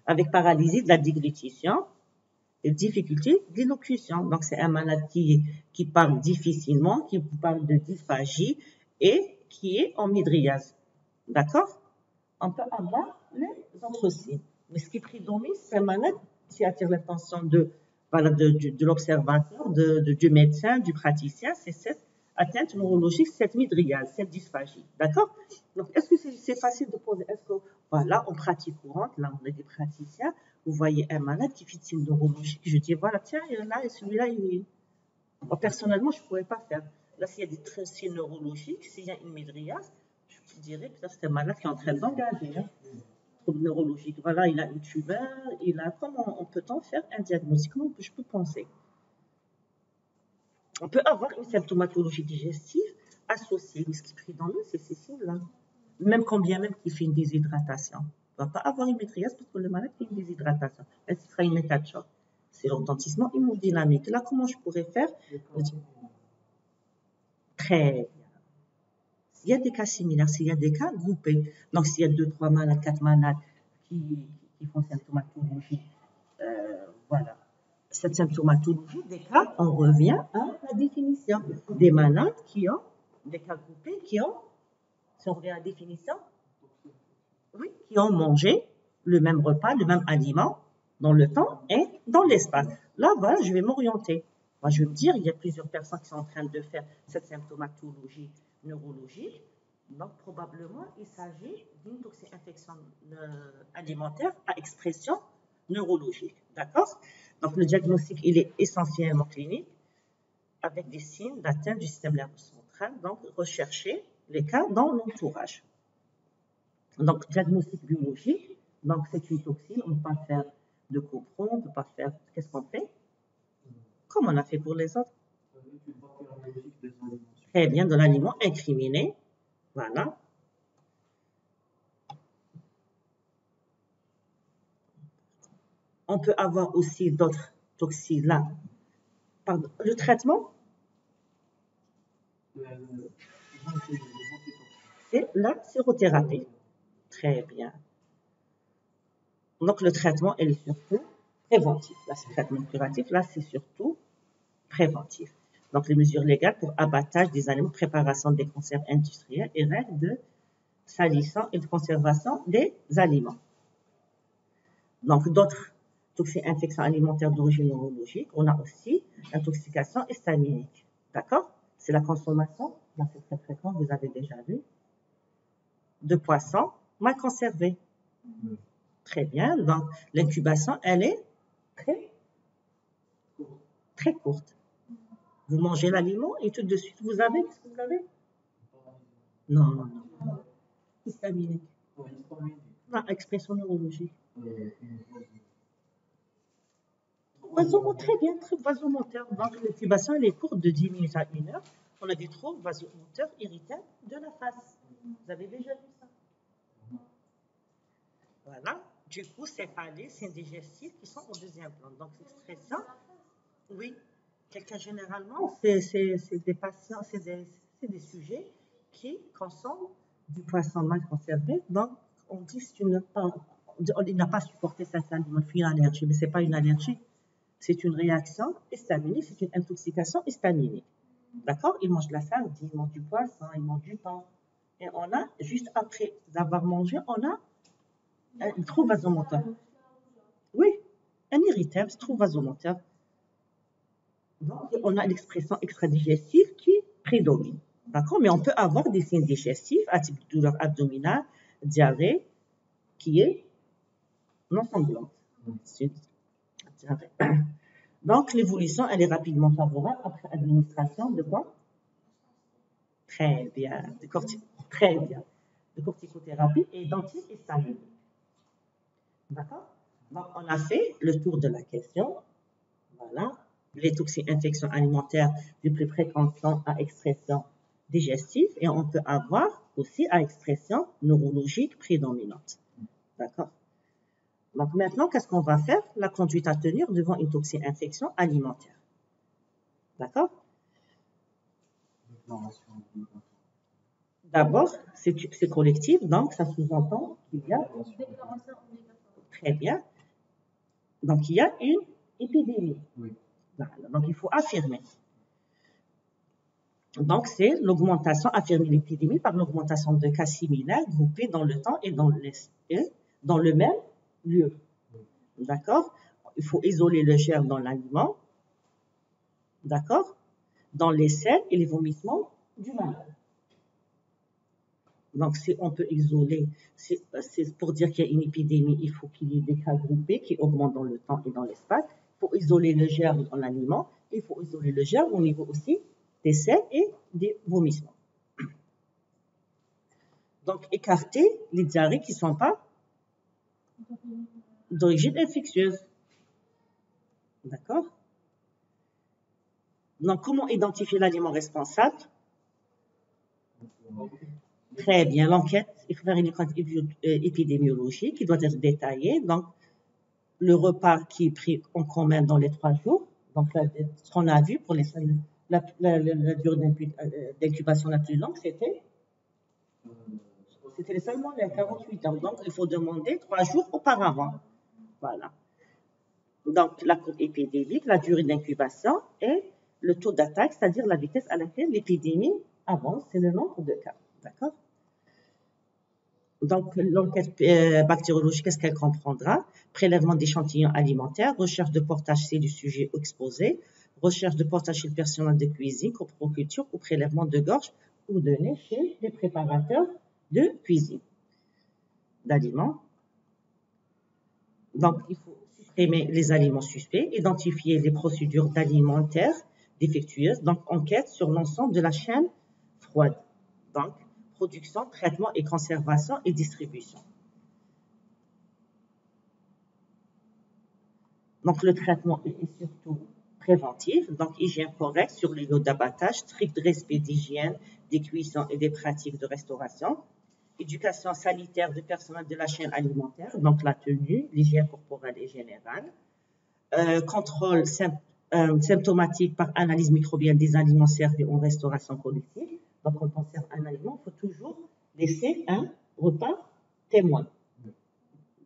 avec paralysie de la déglutition et difficulté d'élocution. Donc, c'est un malade qui parle difficilement, qui parle de dysphagie et qui est en mydriase. D'accord? On peut avoir les autres signes. Mais ce qui prédomine, c'est un malade qui attire l'attention de l'observateur, du médecin, du praticien, c'est cette atteinte neurologique, cette mydriase, cette dysphagie. D'accord? Donc, est-ce que c'est facile de poser? Est-ce que, voilà, en pratique courante, là, on est des praticiens, vous voyez un malade qui fait de signes neurologiques, je dis, voilà, tiens, là, celui-là, moi, personnellement, je ne pourrais pas faire. Là, s'il y a des signes neurologiques, s'il y a une mydriase, je dirais que c'est un malade qui est en train d'engager. Hein. Trouble neurologique, voilà, il a une tumeur, comment peut-on faire un diagnostic? Comment je peux penser? On peut avoir une symptomatologie digestive associée, mais ce qui prédomine, c'est ces signes-là. Même combien même qu'il fait une déshydratation. On ne va pas avoir une mydriase parce que le malade fait une déshydratation. Elle sera une état de choc. C'est l'entendissement hémodynamique. Là, comment je pourrais faire? Très bien. S'il y a des cas similaires, s'il y a des cas groupés, donc s'il y a 2, 3 malades, 4 malades qui font symptomatologie, voilà. Cette symptomatologie des cas, on revient à la définition des malades qui ont des cas groupés qui ont, si on revient à la définition, oui, qui ont mangé le même repas, le même aliment dans le temps et dans l'espace. Là, voilà, je vais m'orienter. Moi, je vais me dire, il y a plusieurs personnes qui sont en train de faire cette symptomatologie neurologique. Donc, probablement, il s'agit d'une toxi-infection alimentaire à expression neurologique. D'accord? Donc, le diagnostic, il est essentiellement clinique avec des signes d'atteinte du système nerveux central. Donc, rechercher les cas dans l'entourage. Donc, diagnostic biologique, donc c'est une toxine, on ne peut pas faire de copro, on ne peut pas faire, qu'est-ce qu'on fait? Comme on a fait pour les autres. Très bien, de l'aliment incriminé, voilà. On peut avoir aussi d'autres toxines là. Pardon, le traitement, c'est la sérothérapie. Très bien. Donc, le traitement, elle est surtout préventif. Là, c'est traitement curatif. Là, c'est surtout préventif. Donc, les mesures légales pour abattage des aliments, préparation des conserves industrielles et règles de salissant et de conservation des aliments. Donc, d'autres toxi-infections alimentaires d'origine neurologique, on a aussi l'intoxication histaminique. D'accord? C'est la consommation, là c'est très fréquent, vous avez déjà vu, de poissons mal conservés. Très bien. Donc, l'incubation, elle est très courte. Vous mangez l'aliment et tout de suite, vous avez, qu'est-ce que vous avez? Non. Histaminique. Non, expression neurologique. Très bien, trouble vasomoteur. Donc, l'incubation, elle est courte de 10 minutes à 1 heure. On a des troubles vasomoteurs irritants de la face. Vous avez déjà vu ça? Voilà. Du coup, céphalées, signes digestifs qui sont au deuxième plan. Donc, l'expression, oui. Quelqu'un généralement, c'est des patients, c'est des sujets qui consomment du poisson mal conservé. Donc, on dit il n'a pas supporté cet aliment, il fait une allergie, mais ce n'est pas une allergie. C'est une réaction histaminique, c'est une intoxication histaminique. D'accord? Il mange de la sardine, il mange du poisson, il mange du pain. Et on a, juste après avoir mangé, on a un trouble vasomoteur. Oui, un irritable, trouble vasomoteur. Donc, on a l'expression extradigestive qui prédomine. D'accord? Mais on peut avoir des signes digestifs, à type de douleur abdominale, diarrhée, qui est non sanglante. Donc, l'évolution, elle est rapidement favorable après administration de quoi? Très bien. Très bien. De corticothérapie et d'antihistaminique. D'accord? Donc, on a fait le tour de la question. Voilà. Les toxi-infections alimentaires du plus fréquent à expression digestive et on peut avoir aussi à expression neurologique prédominante. D'accord? Donc maintenant, qu'est-ce qu'on va faire? La conduite à tenir devant une toxi-infection alimentaire. D'accord? D'abord, c'est collectif, donc ça sous-entend qu'il y a... Très bien. Donc il y a une épidémie. Voilà. Donc il faut affirmer. Donc, c'est l'augmentation, affirmer l'épidémie par l'augmentation de cas similaires groupés dans le temps et dans le même lieu. D'accord? Il faut isoler le germe dans l'aliment. D'accord? Dans les selles et les vomissements du malade. Donc, si on peut isoler, c'est pour dire qu'il y a une épidémie, il faut qu'il y ait des cas groupés qui augmentent dans le temps et dans l'espace. Il faut isoler le germe dans l'aliment. Il faut isoler le germe au niveau aussi des selles et des vomissements. Donc, écarter les diarrhées qui ne sont pas d'origine infectieuse. D'accord? Donc, comment identifier l'aliment responsable? Très bien, l'enquête, il faut faire une enquête épidémiologique qui doit être détaillée. Donc, le repas qui est pris en commun dans les 3 jours, donc ce qu'on a vu pour la durée d'incubation la plus longue, c'était seulement les 48 heures. Donc, il faut demander 3 jours auparavant. Voilà. Donc, la courbe épidémique, la durée d'incubation et le taux d'attaque, c'est-à-dire la vitesse à laquelle l'épidémie Avant, c'est le nombre de cas. D'accord? Donc, l'enquête bactériologique, qu'est-ce qu'elle comprendra? Prélèvement d'échantillons alimentaires, recherche de portage C du sujet exposé, recherche de portage chez le personnel de cuisine, coproculture ou prélèvement de gorge ou de nez chez les préparateurs de cuisine d'aliments. Donc, il faut supprimer les aliments suspects, identifier les procédures alimentaires défectueuses, donc enquête sur l'ensemble de la chaîne froide. Donc, production, traitement et conservation et distribution. Donc, le traitement est surtout préventif, donc hygiène correcte sur les lieux d'abattage, strict respect d'hygiène, des cuissons et des pratiques de restauration, éducation sanitaire du personnel de la chaîne alimentaire, donc la tenue, l'hygiène corporelle et générale, contrôle symptomatique par analyse microbienne des aliments servis en restauration collective. Donc, quand on sert un aliment, il faut toujours laisser un repas témoin.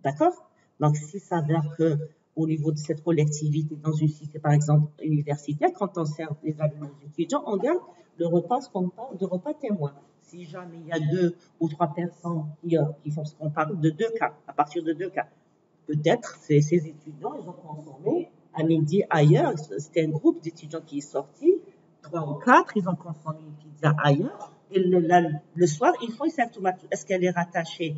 D'accord? Donc, s'il s'avère qu'au niveau de cette collectivité, dans une cité, par exemple, universitaire, quand on sert des aliments aux étudiants, on garde le repas, ce qu'on parle de repas témoin. Si jamais il y a 2 ou 3 personnes qui font ce qu'on parle de 2 cas, à partir de 2 cas, peut-être ces étudiants, ils ont consommé à midi ailleurs. C'était un groupe d'étudiants qui est sorti, 3 ou 4, ils ont consommé une pizza ailleurs. Et le soir, ils font une symptomatique. Est-ce qu'elle est rattachée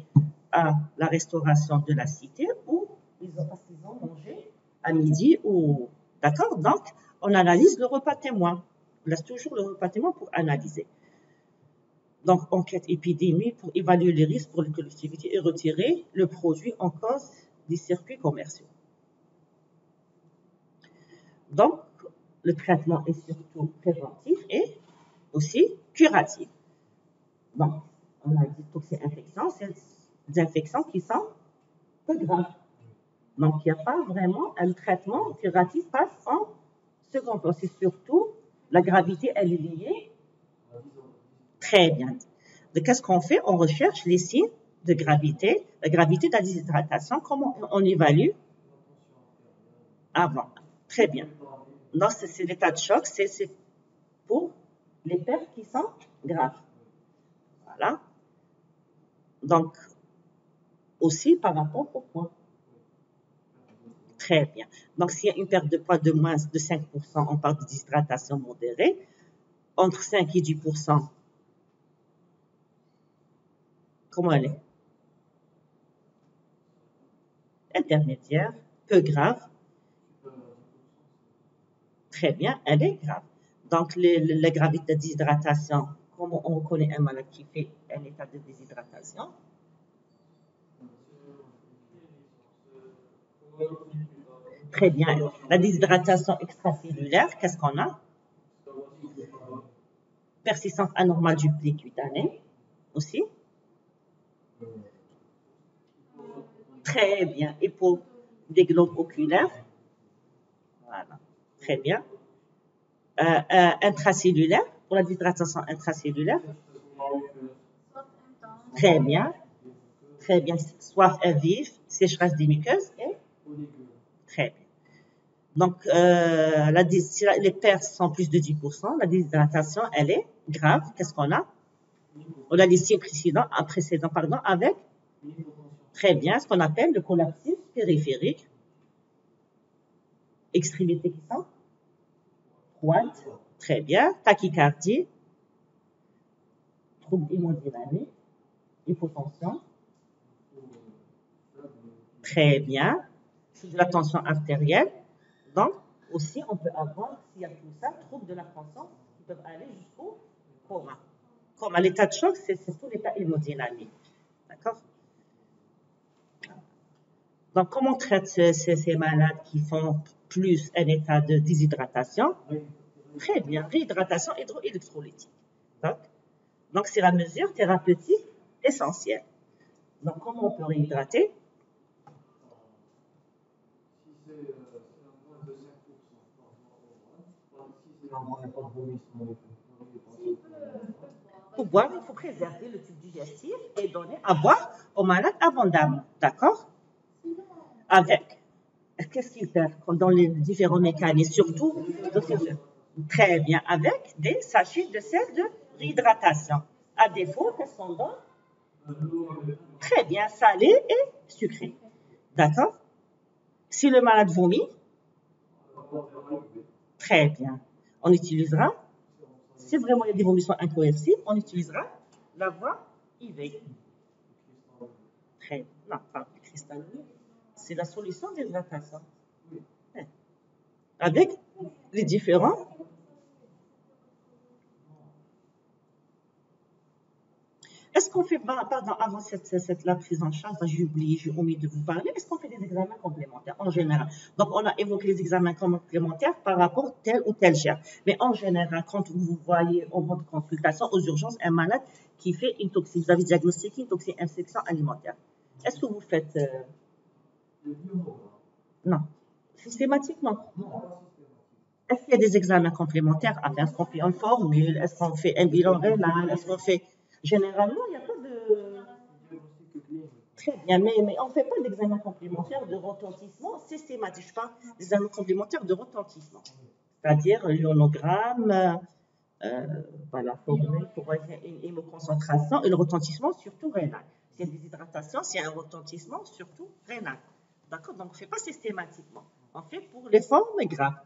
à la restauration de la cité ou parce qu'ils ont mangé à midi ou... D'accord? Donc, on analyse le repas témoin. On laisse toujours le repas témoin pour analyser. Donc, enquête épidémie pour évaluer les risques pour les collectivités et retirer le produit en cause des circuits commerciaux. Donc, le traitement est surtout préventif et aussi curatif. Donc, on a dit toxi-infection, c'est des infections qui sont peu graves. Donc, il n'y a pas vraiment un traitement curatif passe en second plan. C'est surtout la gravité, elle est liée. Très bien. Donc, qu'est-ce qu'on fait? On recherche les signes de gravité, la gravité de la déshydratation, comment on évalue avant. Très bien. Non, c'est l'état de choc, c'est pour les pertes qui sont graves. Voilà. Donc, aussi par rapport au poids. Très bien. Donc, s'il y a une perte de poids de moins de 5%, on parle de déshydratation modérée. Entre 5 et 10%, comment elle est? Intermédiaire, peu grave. Très bien, elle est grave. Donc, la gravité de déshydratation, comment on reconnaît un malade qui fait un état de déshydratation? Très bien. La déshydratation extracellulaire, qu'est-ce qu'on a? Persistance anormale du pli cutané aussi. Très bien. Et pour des globes oculaires? Voilà. Très bien. Intracellulaire, pour la déshydratation intracellulaire? Très bien. Très bien. Soif vive, sécheresse des muqueuses et? Très bien. Donc, si les pertes sont plus de 10%, la déshydratation, elle est grave. Qu'est-ce qu'on a? On a les signes précédents avec très bien ce qu'on appelle le collapsus périphérique. Extrémités qui sont froides. Très bien. Tachycardie. Trouble hémodynamique. Hypotension. Très bien. Sous de la tension artérielle. Donc, aussi, on peut avoir, s'il y a tout ça, troubles de la tension qui peuvent aller jusqu'au coma. Comme à l'état de choc, c'est surtout l'état hémodynamique. D'accord? Donc, comment on traite ces malades qui font plus un état de déshydratation? Très bien, réhydratation hydroélectrolytique. Donc, c'est la mesure thérapeutique essentielle. Donc, comment on peut réhydrater? Pour boire, il faut préserver le tube digestif et donner à boire aux malades abondamment. D'accord? Avec, qu'est-ce qu'ils perdent dans les différents mécanismes, surtout, très bien, avec des sachets de sel de réhydratation. À défaut, qu'est-ce qu'on donne? Très bien, salé et sucré. D'accord? Si le malade vomit, très bien. On utilisera, si vraiment il y a des vomissements incoercibles, on utilisera la voie IV. Très bien. Non, pas le cristalline. C'est la solution d'hydratation. Avec les différents. Est-ce qu'on fait, pardon, avant la prise en charge, j'ai oublié, j'ai omis de vous parler, est-ce qu'on fait des examens complémentaires en général? Donc, on a évoqué les examens complémentaires par rapport à tel ou tel gère. Mais en général, quand vous voyez en votre consultation aux urgences un malade qui fait une toxine, vous avez diagnostiqué une toxine-infection alimentaire, est-ce que vous faites... Non. Systématiquement. Est-ce qu'il y a des examens complémentaires à faire? Est-ce qu'on fait une formule? Est-ce qu'on fait un bilan rénal? Est-ce qu'on fait... Généralement, il n'y a pas de... Très bien, mais on ne fait pas d'examen complémentaire de retentissement systématique. Je parle d'examen complémentaire de retentissement. C'est-à-dire l'ionogramme, voilà, formule pour une hémoconcentration et le retentissement surtout rénal. S'il y a des hydratations, s'il y a un retentissement surtout rénal. D'accord? Donc, on ne fait pas systématiquement. On fait pour les formes graves.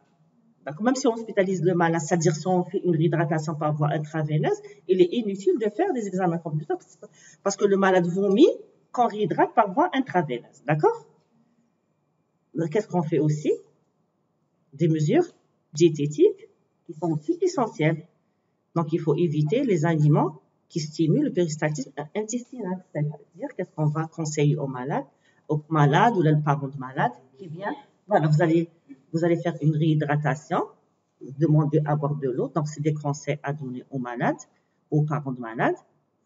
Même si on hospitalise le malade, c'est-à-dire si on fait une réhydratation par voie intraveineuse, il est inutile de faire des examens complémentaires parce que le malade vomit quand on réhydrate par voie intraveineuse. D'accord? Qu'est-ce qu'on fait aussi? Des mesures diététiques qui sont aussi essentielles. Donc, il faut éviter les aliments qui stimulent le péristaltisme intestinal. C'est-à-dire, qu'est-ce qu'on va conseiller au malade ou le parent de malade qui vient? Voilà, vous allez faire une réhydratation, demander à boire de l'eau. Donc, c'est des conseils à donner aux malades, aux parents de malade.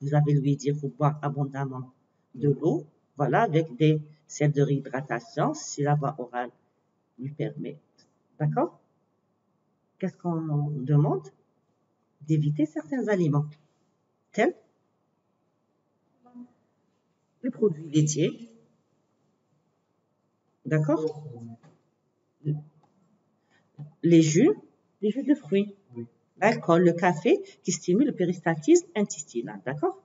Vous allez lui dire, il faut boire abondamment de l'eau, voilà, avec des sels de réhydratation, si la voie orale lui permet. D'accord? Qu'est-ce qu'on demande? D'éviter certains aliments, tels les produits laitiers. D'accord? Les jus de fruits, l'alcool, le café qui stimule le péristaltisme intestinal. D'accord?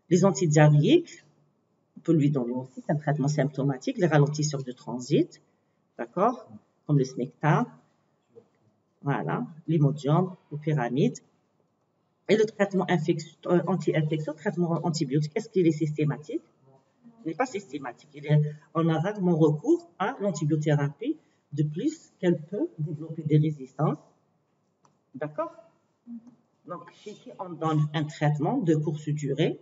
Les antidiarrhéiques, on peut lui donner aussi, c'est un traitement symptomatique, les ralentisseurs de transit, d'accord? Comme le Smecta, voilà, l'Imodium, le pyramide. Et le traitement anti-infectieux, traitement antibiotique, est-ce qu'il est systématique? Il n'est pas systématique. On a rarement recours à l'antibiothérapie, de plus qu'elle peut développer des résistances. D'accord? Donc, chez qui on donne un traitement de courte durée,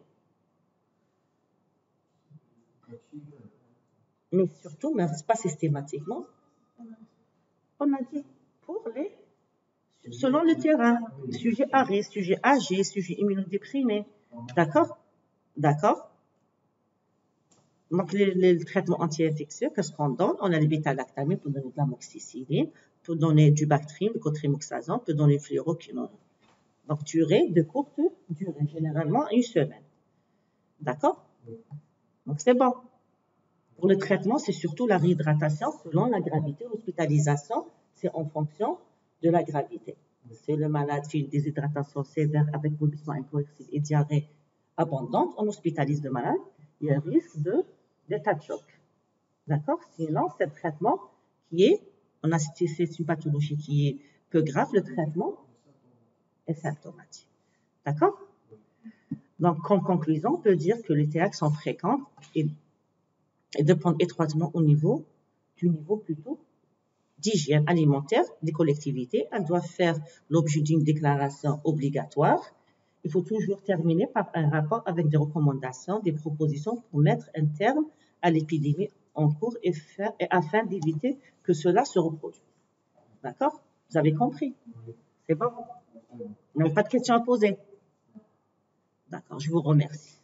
mais surtout, mais pas systématiquement, on a dit selon le terrain, sujet à risque, sujet âgé, sujet immunodéprimé. D'accord? D'accord? Donc, les traitements anti-infectieux, qu'est-ce qu'on donne? On a les bêta-lactamines pour donner de l'amoxicilline, pour donner du Bactrim, du cotrimoxazole, pour donner du fluoroquinone. Donc, durée de courte durée, généralement une semaine. D'accord? Donc, c'est bon. Pour le traitement, c'est surtout la réhydratation selon la gravité. L'hospitalisation, c'est en fonction de la gravité. Si le malade fait une déshydratation sévère avec vomissement incoercible et diarrhée abondante, on hospitalise le malade. Il y a un risque d'état de choc. D'accord? Sinon, c'est un traitement c'est une pathologie qui est peu grave, le traitement est symptomatique. D'accord? Donc, en conclusion, on peut dire que les TH sont fréquents et dépendent étroitement du niveau plutôt d'hygiène alimentaire des collectivités. Elles doivent faire l'objet d'une déclaration obligatoire. Il faut toujours terminer par un rapport avec des recommandations, des propositions pour mettre un terme à l'épidémie en cours et afin d'éviter que cela se reproduise. D'accord? Vous avez compris? C'est bon? Vous n'avez pas de questions à poser? D'accord, je vous remercie.